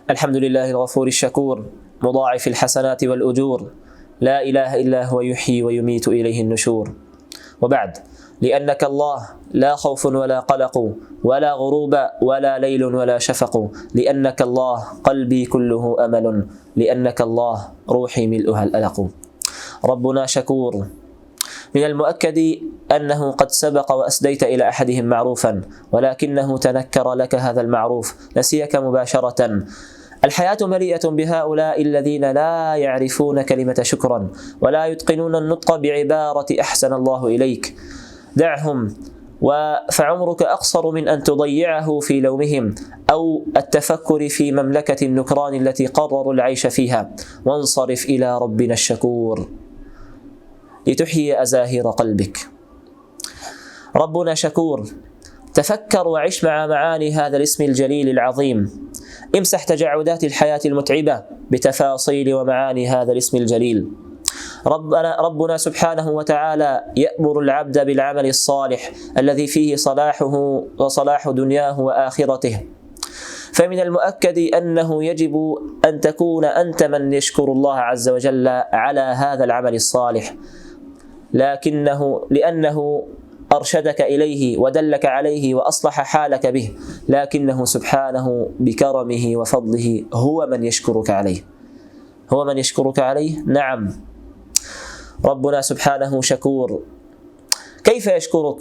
الحمد لله الغفور الشكور مضاعف الحسنات والأجور، لا إله إلا هو يحيي ويميت إليه النشور. وبعد، لأنك الله لا خوف ولا قلق ولا غروب ولا ليل ولا شفق، لأنك الله قلبي كله أمل، لأنك الله روحي ملؤها الألق. ربنا شكور. من المؤكد أنه قد سبق وأسديت إلى أحدهم معروفا، ولكنه تنكر لك هذا المعروف، نسيك مباشرة. الحياة مليئة بهؤلاء الذين لا يعرفون كلمة شكرا ولا يتقنون النطق بعبارة أحسن الله إليك. دعهم، فعمرك أقصر من أن تضيعه في لومهم أو التفكر في مملكة النكران التي قرروا العيش فيها، وانصرف إلى ربنا الشكور لتحيي أزاهر قلبك. ربنا شكور. تفكر وعش مع معاني هذا الاسم الجليل العظيم. امسح تجعدات الحياة المتعبة بتفاصيل ومعاني هذا الاسم الجليل. ربنا سبحانه وتعالى يأمر العبد بالعمل الصالح الذي فيه صلاحه وصلاح دنياه وآخرته، فمن المؤكد أنه يجب أن تكون أنت من يشكر الله عز وجل على هذا العمل الصالح، لأنه أرشدك إليه ودلك عليه وأصلح حالك به، لكنه سبحانه بكرمه وفضله هو من يشكرك عليه. هو من يشكرك عليه؟ نعم، ربنا سبحانه شكور. كيف يشكرك؟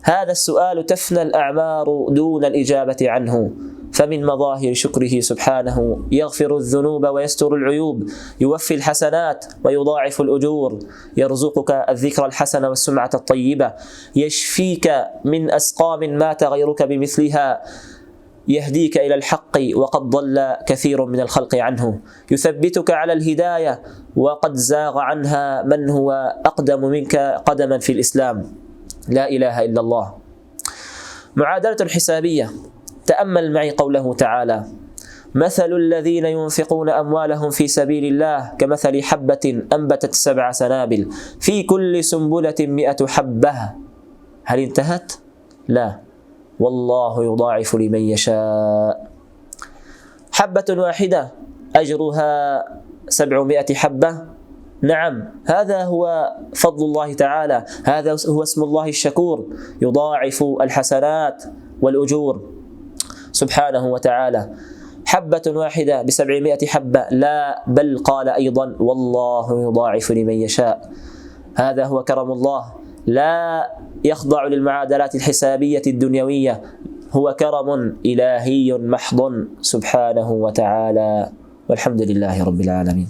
هذا السؤال تفنى الأعمار دون الإجابة عنه. فمن مظاهر شكره سبحانه يغفر الذنوب ويستر العيوب، يوفي الحسنات ويضاعف الأجور، يرزقك الذكر الحسن والسمعة الطيبة، يشفيك من أسقام مات غيرك بمثلها، يهديك إلى الحق وقد ضل كثير من الخلق عنه، يثبتك على الهداية وقد زاغ عنها من هو أقدم منك قدما في الإسلام. لا إله إلا الله. معادلة حسابية. تأمل معي قوله تعالى: مثل الذين ينفقون أموالهم في سبيل الله كمثل حبة أنبتت 7 سنابل في كل سنبلة 100 حبة. هل انتهت؟ لا، والله يضاعف لمن يشاء. حبة واحدة أجرها 700 حبة. نعم، هذا هو فضل الله تعالى، هذا هو اسم الله الشكور، يضاعف الحسنات والأجور سبحانه وتعالى. حبة واحدة ب700 حبة، لا بل قال أيضا: والله يضاعف لمن يشاء. هذا هو كرم الله، لا يخضع للمعادلات الحسابية الدنيوية، هو كرم إلهي محض سبحانه وتعالى. والحمد لله رب العالمين.